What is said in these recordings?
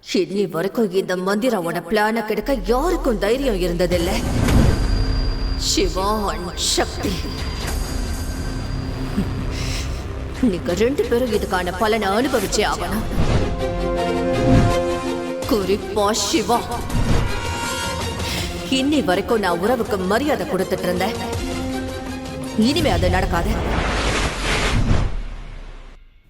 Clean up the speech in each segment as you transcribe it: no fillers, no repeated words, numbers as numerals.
இன்னி வரைக்கும் இந்த மந்திராவோட பிளான கெடுக்க யாருக்கும் தைரியம் இருந்ததில்லை. சிவா அண்ட் சக்தி, நீங்க 2 பேரும் இதுக்கான பலனை அனுபவிச்சே ஆகணும். குறிப்பா சிவா. இன்னி வரைக்கும் நான் உறவுக்கு மரியாதை கொடுத்துட்டு இருந்தேன். இனிமே அது நடக்காது.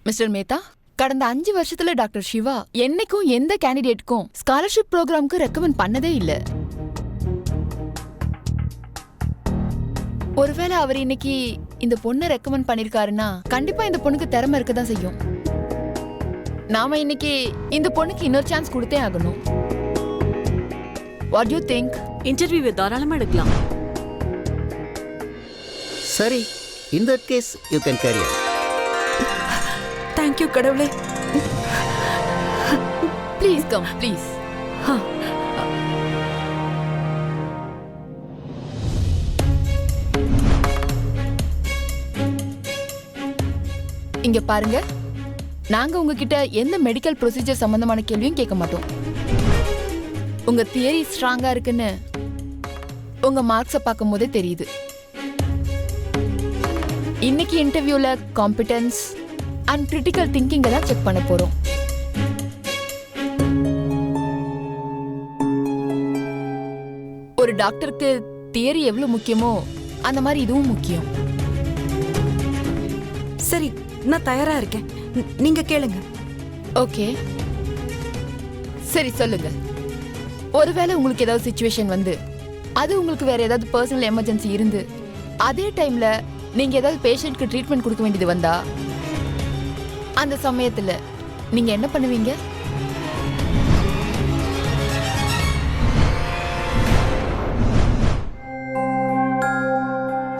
மிஸ்டர் மேத்தா, கடந்த 5 வருஷத்துல டாக்டர் சிவா என்னைக்கும் எந்த கேண்டிடேட்க்கும் ஸ்காலர்ஷிப் ப்ரோக்ராம்க்கு ரெக்கமெண்ட் பண்ணதே இல்ல. ஒருவேளை அவர் இன்னைக்கு இந்த பொண்ணை ரெக்கமெண்ட் பண்ணிருக்காருன்னா கண்டிப்பா இந்த பொண்ணுக்கு திறமை இருக்கதான் செய்யும். நாம இன்னைக்கு இந்த பொண்ணுக்கு இன்னொரு சான்ஸ் கொடுத்தே ஆகணும். What you think? இன்டர்வியூ தாராளமா எடுக்கலாம். சரி, in that case you can carry on. Thank you கடவுளே. Please come, please. இங்க பாருங்க, நாங்க உங்ககிட்ட எந்த மெடிக்கல் ப்ரொசீஜர் சம்பந்தமான கேள்வியும் கேட்க மாட்டோம். உங்க தியரி ஸ்ட்ராங்கா இருக்குன்னு உங்க மார்க்ஸை பார்க்கும் போதே தெரியுது. இன்னைக்கு இன்டர்வியூல காம்பிடன்ஸ் அண்ட் கிரிட்டிக்கல் திங்கிங் தான் செக் பண்ண போறோம். ஒரு டாக்டருக்கு தியரி எவ்வளவு முக்கியமோ அந்த மாதிரி இதுவும் முக்கியம். சரி, நான் தயாரா இருக்கேன். நீங்க கேளுங்க. ஓகே, சரி சொல்லுங்க. ஒருவேளை உங்களுக்கு ஏதாவது சிச்சுவேஷன் வந்து அது உங்களுக்கு வேற ஏதாவது பர்சனல் எமர்ஜென்சி இருந்து அதே டைம்ல நீங்க ஏதாவது பேஷண்ட்க்கு ட்ரீட்மெண்ட் கொடுக்க வேண்டியது வந்தா அந்த சமயத்துல நீங்க என்ன பண்ணுவீங்க?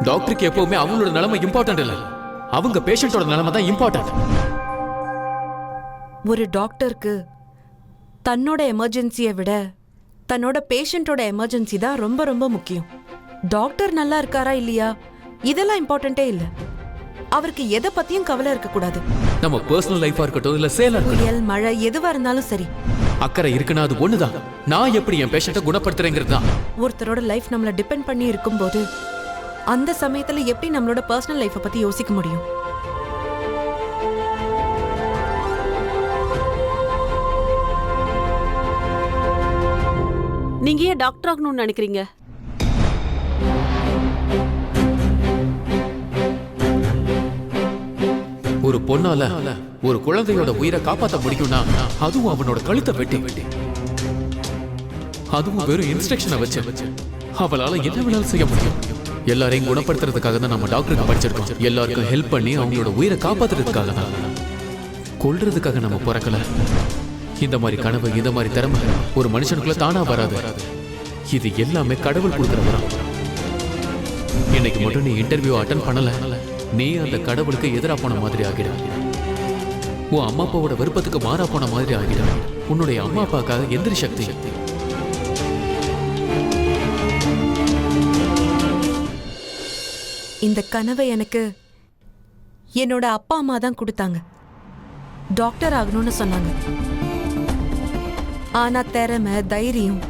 டாக்டருக்கு எப்பவுமே அவங்களோட நிலைமை இம்பார்ட்டன்ட் இல்ல, அவங்க பேஷண்டோட நிலைமை தான் இம்பார்ட்டன்ட். ஒரு டாக்டருக்கு தன்னோட எமர்ஜென்சியை விட தன்னோட பேஷண்டோட எமர்ஜென்சி தான் ரொம்ப ரொம்ப முக்கியம். டாக்டர் நல்லா இருக்காரா இல்லையா இதெல்லாம் இம்பார்ட்டன்ட்டே இல்ல. அவருக்கு எதை பத்தியும் கவலை இருக்க கூடாது. நம்ம பர்சனல் லைஃபா இருக்கட்டும் இல்ல சேலா இருக்கட்டும், புயல் மழை எதுவா இருந்தாலும் சரி, அக்கறை இருக்குன்னா அது ஒண்ணுதான். நான் எப்படி என் பேஷண்ட்டை குணப்படுத்துறேங்கிறது தான். ஒருத்தரோட லைஃப் நம்மள டிபெண்ட் பண்ணி இருக்கும்போது அந்த சமயத்துல எப்படி நம்மளோட பர்சனல் லைஃபை பத்தி யோசிக்க முடியும்? நீங்க ஏன் டாக்டர் ஆகணும்னு நினைக்கிறீங்க? ஒரு பொண்ணால ஒரு குழந்தையோட உயிரை காப்பாற்ற முடியும்னா அதுவும் அவனோட கழுத்தை வெட்டி, அதுவும் வெறும் இன்ஸ்ட்ரக்ஷனை வச்சு அவளால என்ன வேணாலும் செய்ய முடியும். எல்லாரையும் குணப்படுத்துறதுக்காக தான் நம்ம டாக்டருக்கு படிச்சிருக்கோம். எல்லாருக்கும் ஹெல்ப் பண்ணி அவங்களோட உயிரை காப்பாத்துறதுக்காக தான், கொல்றதுக்காக நம்ம பிறக்கல. இந்த மாதிரி கனவு, இந்த மாதிரி திறமை ஒரு மனுஷனுக்குள்ள தானா வராது. இது எல்லாமே கடவுள் கொடுக்குற வரம். இன்னைக்கு மட்டும் நீ இன்டர்வியூ அட்டன் பண்ணல, நீ அந்த கடவுளுக்கு எதிரா போன மாதிரி ஆகிட. உன் அம்மா அப்பாவோட விருப்பத்துக்கு மாறா போன மாதிரி ஆகிட. உன்னுடைய அம்மா அப்பாக்காக எந்திரி சக்தி. இந்த கனவை எனக்கு என்னோட அப்பா அம்மா தான் கொடுத்தாங்க. டாக்டர் ஆகணும்னு சொன்னாங்க. ஆனா திறமை, தைரியம்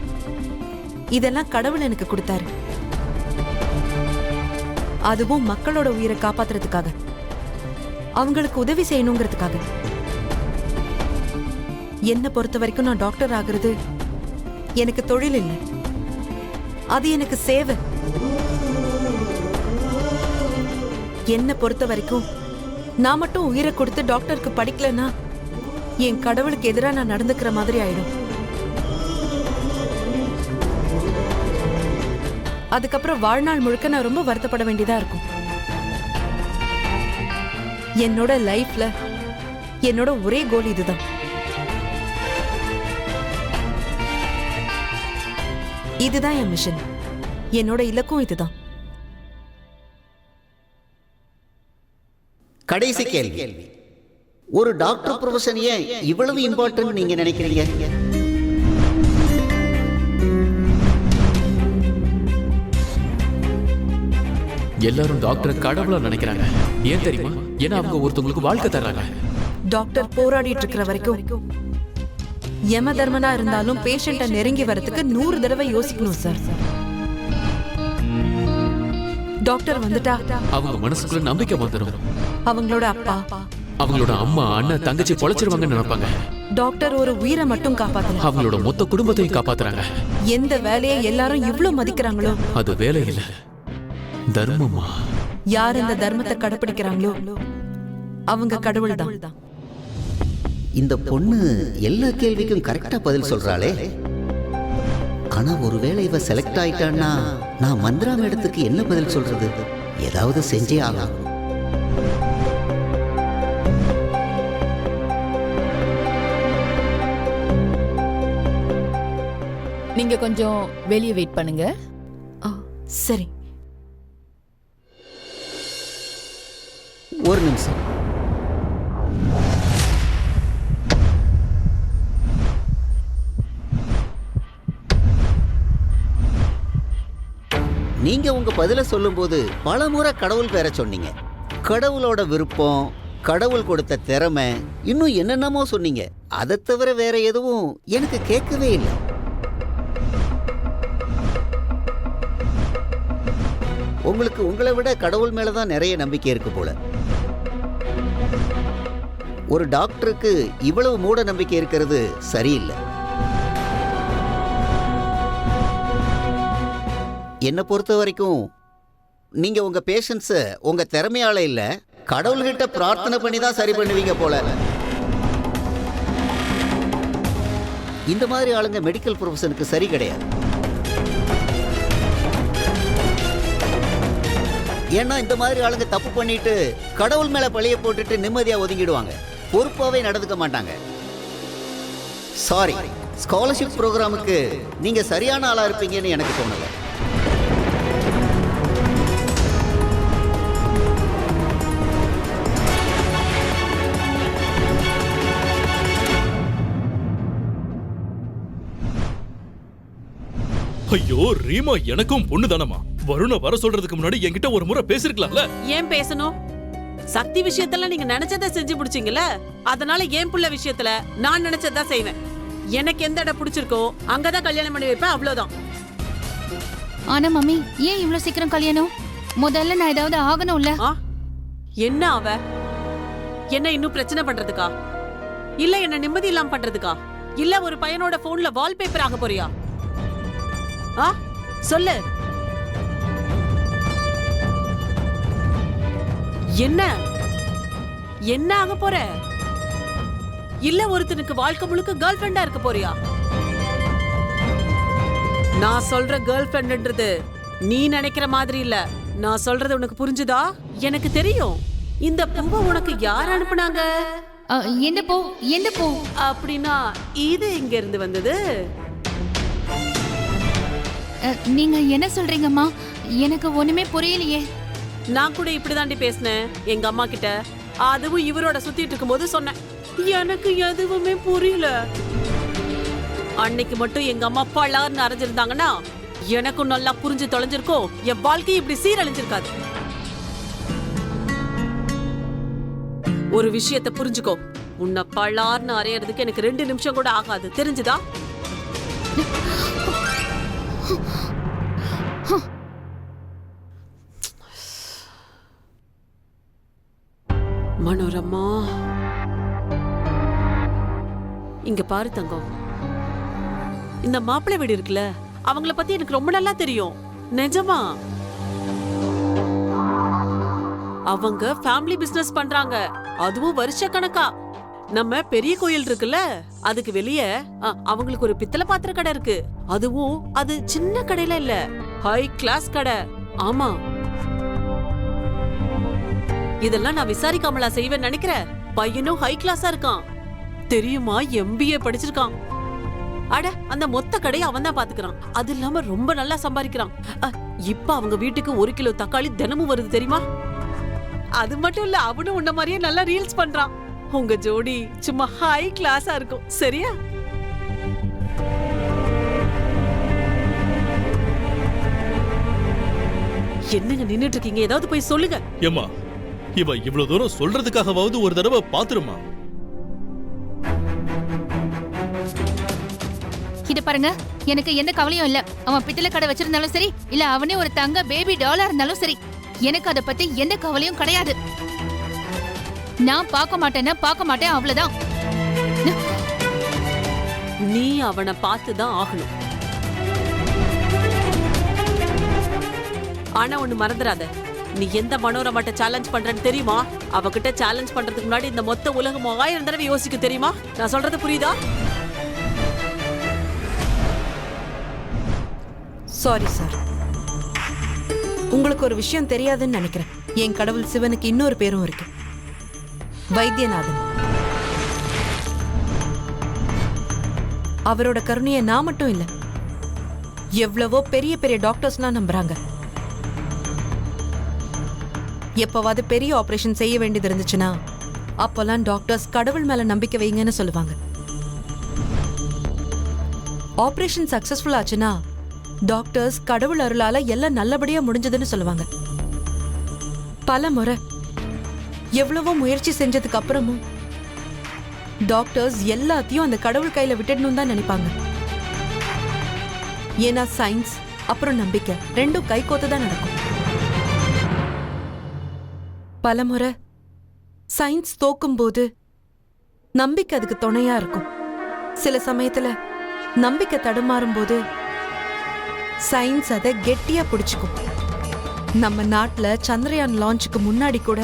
இதெல்லாம் கடவுள் எனக்கு கொடுத்தாரு. அதுவும் மக்களோட உயிரை காப்பாத்துறதுக்காக, அவங்களுக்கு உதவி செய்யணுங்கிறதுக்காக. என்ன பொறுத்த வரைக்கும் நான் டாக்டர் ஆகிறது எனக்கு தொழில் இல்லை, அது எனக்கு சேவை. என்ன பொறுத்த வரைக்கும் நான் மட்டும் உயிரை கொடுத்து டாக்டருக்கு படிக்கலன்னா என் கடவுளுக்கு எதிராக நான் நடந்துக்கிற மாதிரி ஆயிடும். அதுக்கப்புறம் வாழ்நாள் முழுக்க நான் ரொம்ப வருத்தப்பட வேண்டியதா இருக்கும். என்னோட லைஃப்ல என்னோட ஒரே கோல் இதுதான். இதுதான் என் மிஷன். என்னோட இலக்கும் இதுதான். கடைசி கேள்வி, ஒரு டாக்டர் ப்ரொஃபஷன் ஏன் இவ்வளவு இம்பார்ட்டன்ட் நீங்க நினைக்கிறீங்க? எல்லாரும் டாக்டர் கடவுளா நினைக்கிறாங்க. ஏன் தெரியுமா? ஏன்னா அவங்க ஒருத்தவங்களுக்கு வாழ்க்கை தர்றாங்க. டாக்டர் போராடிட்டு இருக்கிற வரைக்கும் யம தர்மனா இருந்தாலும் பேஷண்ட்டை நெருங்கி வரதுக்கு 100 தடவை யோசிக்கணும் சார். டாக்டர் வந்துட்டா அவங்க மனசுக்குள்ள நம்பிக்கை வந்துடும். அவங்களோட அப்பா, அவங்களோட அம்மா, அண்ணன், தங்கச்சி பொழைச்சிருவாங்கன்னு நினைப்பாங்க. டாக்டர் ஒரு உயிரை மட்டும் காப்பாத்தல, அவங்களோட மொத்த குடும்பத்தையும் காப்பாத்துறாங்க. எந்த வேலையை எல்லாரும் இவ்ளோ மதிக்கிறாங்களோ அது வேலை இல்ல, தர்மமா. யார் இந்த தர்மத்தை கடைபிடிக்கிறாங்களோ அவங்க கடவுள் தான். இந்த பொண்ணு எல்லா கேள்விக்கும் கரெக்டா பதில் சொல்றாளே. ஆனா ஒருவேளை இவ செலக்ட் ஆயிட்டான்னா நான் மந்திரா மேடத்துக்கு என்ன பதில் சொல்றது? ஏதாவது செஞ்சே ஆகலாம். நீங்க கொஞ்சம் வெளியே வெயிட் பண்ணுங்க. சரி. ஒரு நிமிஷம். நீங்க உங்க பதில சொல்லும்போது பல முறை கடவுள் பேர சொன்னீங்க. கடவுளோட விருப்பம், கடவுள் கொடுத்த திறமை, இன்னும் என்னென்னமோ சொன்னீங்க. அதை தவிர வேற எதுவும் எனக்கு கேட்கவே இல்லை. உங்களுக்கு உங்களை விட கடவுள் மேலதான் நிறைய நம்பிக்கை இருக்கு போல. ஒரு டாக்டருக்கு இவ்வளவு மூட நம்பிக்கை இருக்கிறது சரியில்லை. என்னை பொறுத்த வரைக்கும் நீங்க உங்க பேஷண்ட்ஸை உங்க திறமையால இல்ல, கடவுள்கிட்ட பிரார்த்தனை பண்ணி தான் சரி பண்ணுவீங்க போல. இந்த மாதிரி ஆளுங்க மெடிக்கல் ப்ரொஃபஷனுக்கு சரி கிடையாது. ஏன்னா இந்த மாதிரி ஆளுங்க தப்பு பண்ணிட்டு கடவுள் மேல பழிய போட்டுட்டு நிம்மதியா ஒதுங்கிடுவாங்க, பொறுப்பாவே நடந்துக்க மாட்டாங்க. சாரி, ஸ்காலர்ஷிப் ப்ரோக்ராமுக்கு நீங்க சரியான ஆளா இருப்பீங்கன்னு எனக்கு தோணல. ஐயோ ரீமா, எனக்கும் பொண்ணு தானமா. வருண வர சொல்றதுக்கு முன்னாடி என்கிட்ட ஒரு முறை பேசிருக்கலாம்ல. ஏன் பேசணும்? சக்தி விஷயத்துல நீங்க நினைச்சதை செஞ்சு பிடிச்சீங்கல்ல, அதனால ஏன் புள்ள விஷயத்துல நான் நினைச்சதான் செய்வேன். எனக்கு எந்த இடம் பிடிச்சிருக்கோ அங்கதான் கல்யாணம் பண்ணி வைப்பேன், அவ்வளவுதான். ஆனா மம்மி, ஏன் இவ்வளவு சீக்கிரம் கல்யாணம்? முதல்ல நான் ஏதாவது ஆகணும்ல. என்ன அவ என்ன இன்னும் பிரச்சனை பண்றதுக்கா? இல்ல என்ன நிம்மதி இல்லாம பண்றதுக்கா? இல்ல ஒரு பையனோட போன்ல வால்பேப்பர் ஆக போறியா? சொல்லு. என்ன என்ன ஆக போற? இல்ல ஒருத்தனுக்கு வாழ்க்கை முழுக்க கேர்ள் ஃப்ரெண்டா இருக்க போறியா? நான் சொல்ற கேர்ள் ஃப்ரெண்ட்ன்றது நீ நினைக்கிற மாதிரி இல்ல. நான் சொல்றது உனக்கு புரிஞ்சுதா? எனக்கு தெரியும் இந்த பூவை உனக்கு யார் அனுப்புனாங்க. எந்த பூ அப்படின்னா இது எங்க இருந்து வந்தது? நீங்க என்ன சொல்றீங்கம்மா? எனக்கு ஒண்ணுமே புரியலையே. நான் கூட இப்படிதாண்டி பேசினேன் எங்க அம்மா கிட்ட. அதுவும் இவரோட சுத்திட்டு இருக்கும்போது சொன்னேன். எனக்கு எதுவுமே புரியல. அன்னைக்கு மட்டும் எங்க அம்மா பலார்னு அரைஞ்சிருந்தாங்கன்னா எனக்கும் நல்லா புரிஞ்சு தொலைஞ்சிருக்கோம். என் வாழ்க்கை இப்படி சீரழிஞ்சிருக்காது. ஒரு விஷயத்தை புரிஞ்சுக்கோ, உன்னை பலார்னு அரையறதுக்கு எனக்கு 2 நிமிஷம் கூட ஆகாது, தெரிஞ்சுதா? மனோரமா, இங்க பாரு தங்கம், இந்த மாப்பிள்ளை வீடு இருக்குல்ல, அவங்கள பத்தி எனக்கு ரொம்ப நல்லா தெரியும். நிஜமா அவங்க ஃபேமிலி பிசினஸ் பண்றாங்க, அதுவும் வருஷ கணக்கா. நம்ம பெரிய கோயில் இருக்குல்ல, அதுக்கு வெளியே அவங்களுக்கு ஒரு பித்தளை பாத்திர கடை இருக்கு. அதுவும் அது சின்ன கடையில இல்ல, ஹை கிளாஸ் கடை. ஆமா, இதெல்லாம் நான் விசாரிக்காமலா செய்வேன் நினைக்கிறேன். பையனும் ஹை கிளாஸா இருக்கான் தெரியுமா, MBA படிச்சிருக்கான். அட, அந்த மொத்த கடையை அவன் தான் பாத்துக்கிறான். அது இல்லாம ரொம்ப நல்லா சம்பாதிக்கிறான். இப்ப அவங்க வீட்டுக்கு 1 கிலோ தக்காளி தினமும் வருது தெரியுமா? அது மட்டும் இல்ல, அவனும் உன்ன மாதிரியே நல்லா ரீல்ஸ் பண்றான். உங்க ஜோடி சும்மா ஹை கிளாஸா இருக்கும், சரியா? என்னங்க நின்னுட்டு இருக்கீங்க? ஏதாவது போய் சொல்லுங்க. ஏம்மா, இவ இவ்வளவு தூரம் சொல்றதுக்காகவாவது ஒரு தடவை பாத்துருமா? இத பாருங்க, எனக்கு எந்த கவலையும் இல்ல. அவன் பித்தளை கடை வச்சிருந்தாலும் சரி, இல்ல அவனே ஒரு தங்க பேபி டாலா இருந்தாலும் சரி, எனக்கு அத பத்தி எந்த கவலையும் கிடையாது. நான் பார்க்க மாட்டேன், அவ்வளவுதான். நீ அவனை பார்த்து தான் ஆகணும். ஆனா ஒண்ணு மறந்துடாத, நீ எந்த மனோரமாட்ட சேலஞ்ச் பண்றன்னு தெரியுமா? அவகிட்ட சேலஞ்ச் பண்றதுக்கு முன்னாடி இந்த மொத்த உலகம் 1000 தடவை யோசிக்க தெரியுமா? நான் சொல்றது புரியுதா? சாரி சார், உங்களுக்கு ஒரு விஷயம் தெரியாதுன்னு நினைக்கிறேன். என் கடவுள் சிவனுக்கு இன்னொரு பேரும் இருக்கு, வைத்தியநாதன். அவரோட கருணையை நான் மட்டும் இல்ல, எவ்வளவோ பெரிய பெரிய டாக்டர்ஸ்லாம் நம்புறாங்க. எப்பவாவது பெரிய ஆபரேஷன் செய்ய வேண்டியது இருந்துச்சுன்னா அப்பெல்லாம் டாக்டர்ஸ் கடவுள் மேல நம்பிக்கை வைங்கன்னு சொல்லுவாங்க. ஆபரேஷன் சக்சஸ்ஃபுல் ஆச்சுன்னா டாக்டர்ஸ் கடவுள் அருளால எல்லாம் நல்லபடியா முடிஞ்சதுன்னு சொல்லுவாங்க. பல முறை எவ்வளவோ முயற்சி செஞ்சதுக்கு அப்புறமும் டாக்டர்ஸ் எல்லாத்தையும் அந்த கடவுள் கையில விட்டுடணும் தான் நினைப்பாங்க. ஏன்னா சயின்ஸ் அப்புறம் நம்பிக்கை ரெண்டும் கை கோத்து தான் நடக்கும். பலமுறை சயின்ஸ் தோக்கும் போது நம்பிக்கை அதுக்கு துணையா இருக்கும். சில சமயத்துல நம்பிக்கை தடுமாறும் போது சயின்ஸ் அதை கெட்டியா பிடிச்சுக்கும். நம்ம நாட்டுல சந்திரயான் லான்ச்சுக்கு முன்னாடி கூட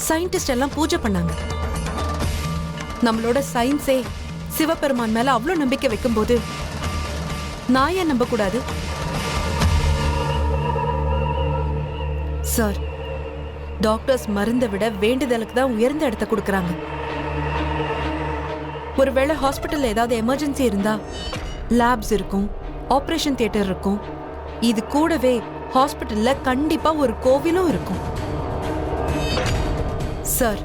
சயின்டிஸ்ட் எல்லாம் பூஜை பண்ணாங்க. நம்மளோட சயின்ஸே சிவபெருமான் மேல அவ்வளவு நம்பிக்கை வைக்கும் போது நான் ஏன் நம்ப கூடாது? சார், டாக்டர்ஸ் மருந்தை விட வேண்டுதலுக்கு தான் உயர்ந்த இடத்தை கொடுக்கறாங்க. ஒருவேளை ஹாஸ்பிட்டல்ல ஏதாவது எமர்ஜென்சி இருந்தா லேப்ஸ் இருக்கும், ஆபரேஷன் தியேட்டர் இருக்கும். இது கூடவே ஹாஸ்பிட்டல்ல கண்டிப்பா ஒரு கோவிலும் இருக்கும். சார்,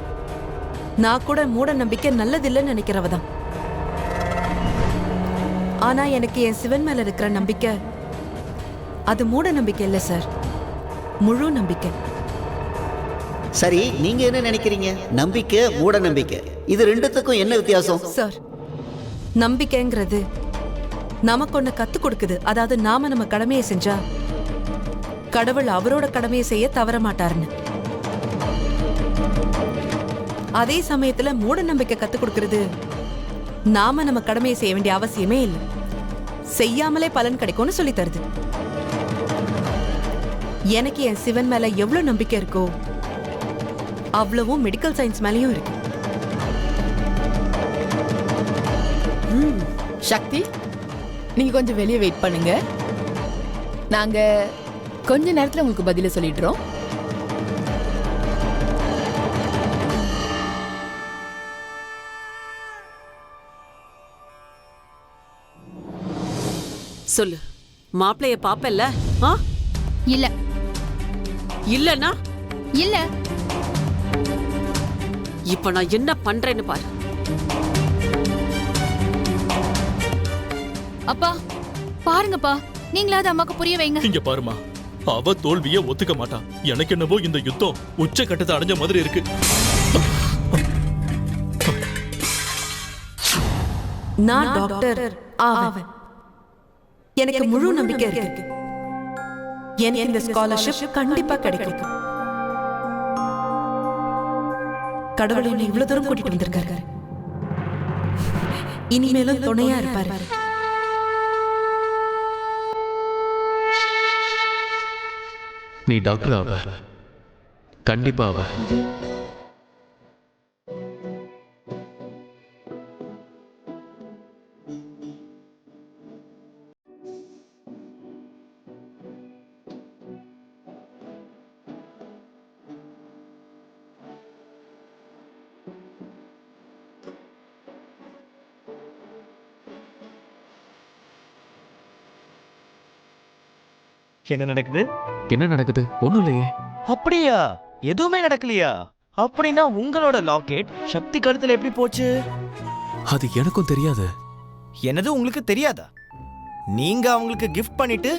நான் கூட மூட நம்பிக்கை நல்லதில்லைன்னு நினைக்கிறவதான். ஆனா எனக்கு என் சிவன் மேல இருக்கிற நம்பிக்கை அது மூட நம்பிக்கை இல்ல சார், முழு நம்பிக்கை. சரி, நீங்க என்ன நினைக்கிறீங்க? நம்பிக்கை, மூட நம்பிக்கை, இது ரெண்டுத்துக்கும் என்ன வித்தியாசம்? சார், நம்பிக்கைங்கிறது நமக்கு ஒண்ணு கத்து கொடுக்குது. அதாவது நாம நம்ம கடமையை செஞ்சா கடவுள் அவரோட கடமையை செய்ய தவற மாட்டாருன்னு. அதே சமயத்துல மூட நம்பிக்கை கத்து கொடுக்கிறது நாம நம்ம கடமையை செய்ய வேண்டிய அவசியமே இல்லை, செய்யாமலே பலன் கிடைக்கும்னு சொல்லி தருது. எனக்கு என் சிவன் மேல எவ்வளவு நம்பிக்கை இருக்கோ அவ்வளவும் மெடிக்கல் சயின்ஸ் மேலயும் இருக்கு. சக்தி, நீங்க கொஞ்சம் வெளியே வெயிட் பண்ணுங்க, நாங்க கொஞ்ச நேரத்துல உங்களுக்கு பதில சொல்லிடுறோம். சொல்லு, மாப்பிளைய பாப்பல்ல? இல்ல. இல்லனா இல்ல. இப்ப நான் என்ன பண்றேன்னு பாரு. அப்பா பாருங்கப்பா, நீங்களாவது அம்மாக்கு புரிய வைங்க. இங்க பாருமா, அவ தோல்வியை ஒத்துக்க மாட்டா. எனக்கு என்னவோ இந்த யுத்தம் உச்ச கட்டத்தை அடைஞ்ச மாதிரி இருக்கு. நான் டாக்டர் ஆவேன், எனக்கு முழு நம்பிக்கை இருக்கு. எனக்கு இந்த ஸ்காலர்ஷிப் கண்டிப்பா கிடைக்கும். கடவுள் என்னை இவ்வளவு தூரம் கூட்டிட்டு வந்திருக்காரு, இனிமேலும் துணையா இருப்பாரு. நீ டாக்டர் ஆவ, கண்டிப்பா ஆவ. என்ன நடக்குது? என்ன நடக்குது? ஒண்ணும் இல்லையே. அப்படியா? எதுவுமே நடக்கலையா? அப்படின்னா உங்களோட லாக்கெட் சக்தி கழுத்துல எப்படி போச்சு? அது எனக்கும் தெரியாது. என்னது உங்களுக்கு தெரியாதா? நீங்க அவங்களுக்கு கிஃப்ட் பண்ணிட்டு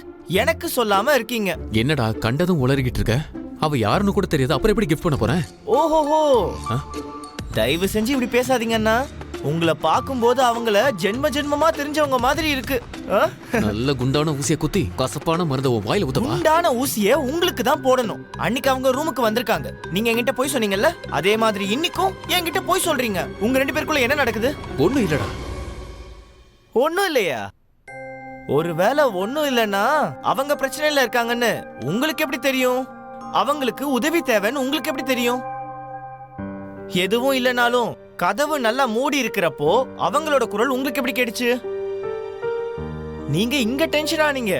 எனக்கு சொல்லாம இருக்கீங்க. என்னடா கண்டதும் உளறிக்கிட்டு இருக்க? அவ யாருன்னு கூட தெரியாது, அப்புறம் எப்படி கிஃப்ட் பண்ண போறேன்? ஓஹோஹோ, தயவு செஞ்சு இப்படி பேசாதீங்கன்னா உங்களை பார்க்கும்போது அவங்கள ஜென்ம ஜென்மமா தெரிஞ்சவங்க மாதிரி இருக்கு. நல்ல குண்டான ஊசியை குத்தி கசப்பான மருந்த உன் வாயில ஊத்தவா? குண்டான ஊசியை உங்களுக்கு தான் போடணும். அன்னைக்கு அவங்க ரூமுக்கு வந்திருக்காங்க, நீங்க என்கிட்ட போய் சொன்னீங்கல்ல, அதே மாதிரி இன்னைக்கும் என்கிட்ட போய் சொல்றீங்க. உங்க 2 பேருக்குள்ள என்ன நடக்குது? ஒண்ணும் இல்லடா. ஒண்ணும் இல்லையா? ஒருவேளை ஒண்ணும் இல்லைன்னா அவங்க பிரச்சனையில இருக்காங்கன்னு உங்களுக்கு எப்படி தெரியும்? அவங்களுக்கு உதவி தேவைன்னு உங்களுக்கு எப்படி தெரியும்? எதுவும் இல்லைனாலும் கதவு நல்லா மூடி இருக்கிறப்போ அவங்களோட குரல் உங்களுக்கு எப்படி கேட்டுச்சு? நீங்க இங்க டென்ஷன் ஆனீங்க.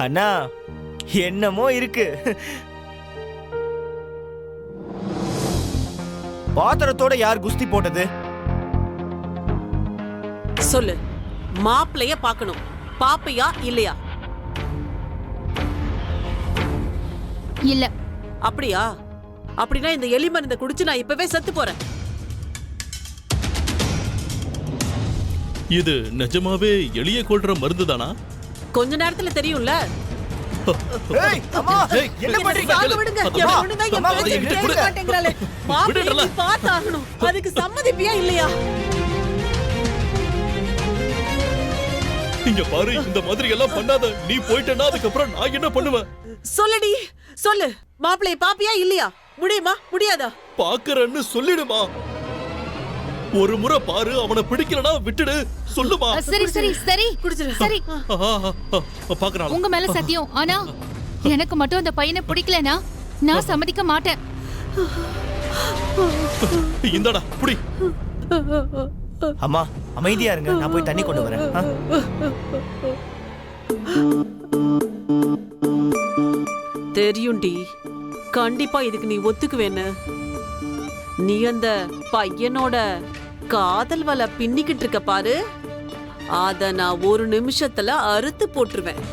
அண்ணா என்னமோ இருக்கு. பாத்திரத்தோட யார் குஸ்தி போட்டது? சொல்லு, மாப்பிளைய பார்க்கணும். பாப்பையா இல்லையா? இல்ல. அப்படியா? அப்படின்னா இந்த எலி மருந்தை குடிச்சு நான் இப்பவே செத்து போறேன். இது நிஜமாவே எளிய கொல்ற மருந்து தானா? கொஞ்ச நேரத்துல தெரியும்ல. ஏய், அம்மா, என்ன பண்றீங்க? சாக விடுங்க. என் பொண்ணு தான் என் பேச்சை கேட்க மாட்டேங்கிறாளே. மாப்பிளைய நீ பார்த்தாகணும். அதுக்கு சம்மதிப்பியா இல்லையா? இங்க பாரு, இந்த மாதிரி எல்லாம் பண்ணாத. நீ போயிட்டேன்னா அதுக்கப்புறம் நான் என்ன பண்ணுவேன்? சொல்லுடி, சொல்லு. மாப்பிளைய பாப்பியா இல்லையா? முடியுமா முடியாதா? பாக்குறேன்னு சொல்லிடுமா. ஒரு முறை பாரு, அவனை பிடிக்கலனா விட்டுடு. சொல்லுமா. சரி சரி சரி குடிச்சிரு. சரி, பாக்குறான். உங்க மேல சத்தியம். ஆனா எனக்கு மட்டும் அந்த பையனை பிடிக்கலனா நான் சம்மதிக்க மாட்டேன். இந்தடா புடி. அம்மா அமைதியா இருங்க, நான் போய் தண்ணி கொண்டு வரேன். தெரியும்டி, கண்டிப்பா இதுக்கு நீ ஒத்துக்குவேன்னு. நீ அந்த பையனோட காதல் வலை பின்னிக்கிட்டு இருக்க பாரு, அத நான் ஒரு நிமிஷத்துல அறுத்து போட்டுருவேன்.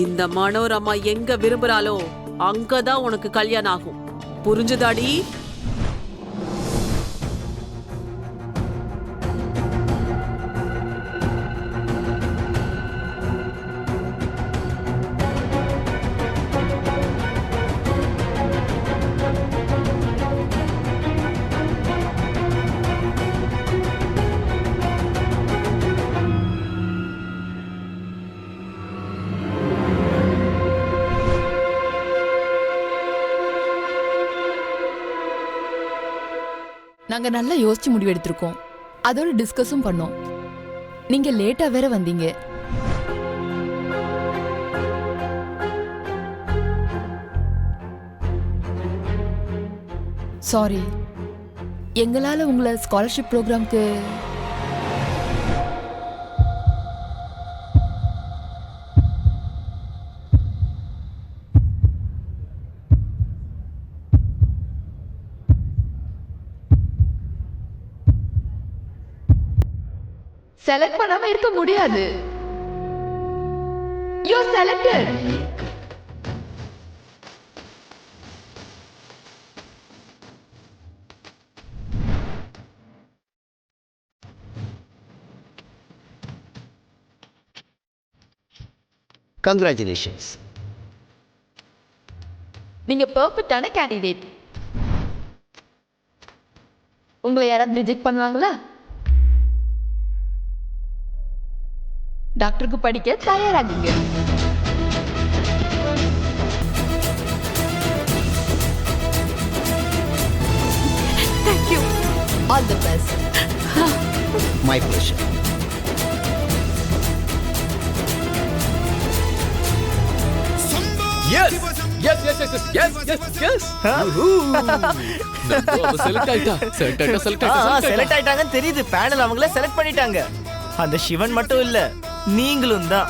இந்த மனோரமா எங்க விரும்புறாளோ அங்கதான் உனக்கு கல்யாணம் ஆகும். புரிஞ்சுதாடி? நாங்க நல்லா யோசிச்சு முடிவு எடுத்திருக்கோம். அதோட டிஸ்கஸும் பண்ணோம். நீங்க லேட்டா வேற வந்தீங்க. சாரி. எங்களால உங்களை ஸ்காலர்ஷிப் ப்ரோக்ராம்க்கு செலக்ட் பண்ணாம இருக்க முடியாது. You are selected. கங்க்ராச்சுலேஷன்ஸ். நீங்க பெர்ஃபெக்ட்டான கேண்டிடேட். உங்களை யாராவது ரிஜெக்ட் பண்ணுவாங்களா? டாக்டருக்கு படிக்க தயாராகுங்க. Thank you. All the best. My pleasure. Yes. Yes, yes, yes, yes, yes, yes, yes. Select ஆயிட்டா. செலக்ட் ஆயிட்டாங்கன்னு தெரியுது. பேனல் அவங்கள செலக்ட் பண்ணிட்டாங்க. அந்த சிவன் மட்டும் இல்ல, நீங்களும் தான்.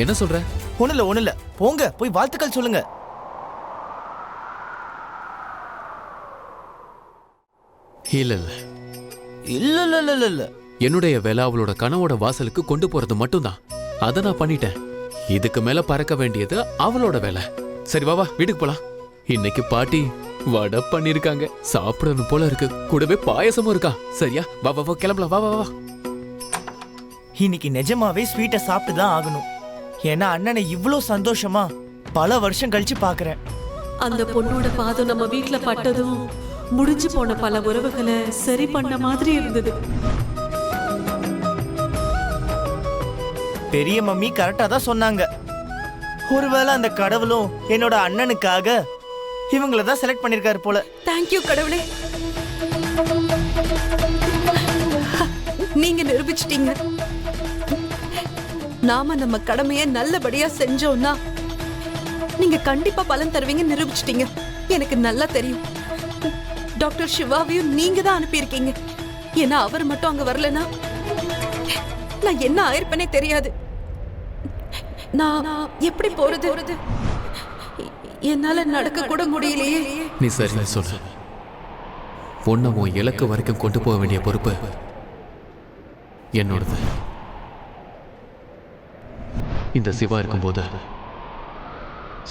என்ன சொல்ற? ஒண்ணு இல்ல, போங்க போய் வாழ்த்துக்கள் சொல்லுங்க. இல்ல இல்ல என்னுடைய வேலை அவளோட கனவோட வாசலுக்கு கொண்டு போறது மட்டும்தான். அதை நான் பண்ணிட்டேன். இதுக்கு மேல பறக்க வேண்டியது அவளோட வேலை. சரி வா வீட்டுக்கு போலாம். இன்னைக்கு பாட்டி வடை பண்ணிருக்காங்க, சாப்பிடணும் போல இருக்கு. கூடவே பாயசமும் இருக்கா. சரியா, வா வா வா, கிளம்பலாம், வா வா வா. இன்னைக்கு நிஜமாவே ஸ்வீட்டை சாப்பிட்டு தான் ஆகணும். ஏன்னா அண்ணனை இவ்ளோ சந்தோஷமா பல வருஷம் கழிச்சு பாக்குறேன். அந்த பொண்ணோட பாதம் நம்ம வீட்ல பட்டதும் முடிஞ்சு போன பல உறவுகளை சரி பண்ண மாதிரி இருந்தது. பெரிய மம்மி கரெக்டா தான் சொன்னாங்க. ஒருவேளை அந்த கடவுளும் என்னோட அண்ணனுக்காக இவங்கள தான் செலக்ட் பண்ணிருக்காரு போல. தேங்க்யூ கடவுளே, நீங்க நிரூபிச்சிட்டீங்க. நாம நம்ம கடமையை நல்லபடியா செஞ்சோம்னா நீங்க கண்டிப்பா பலன் தருவீங்க நிரூபிச்சிட்டீங்க. எனக்கு நல்லா தெரியும். டாக்டர் சிவாவையும் நீங்க தான் அனுப்பியிருக்கீங்க. ஏன்னா அவர் மட்டும் அங்க வரலனா நான் என்ன ஆயிருப்பேனே தெரியாது. நான் எப்படி போறது? என்னால நடக்க கூட முடியலையே. நீ சரி சொல்லு. பொண்ணை உன் இலக்கு வரைக்கும் கொண்டு போக வேண்டிய பொறுப்பு என்னோடது. இந்த சிவா இருக்கும்போது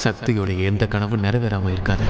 சக்தியோட எந்த கனவும் நிறைவேறாம இருக்காது.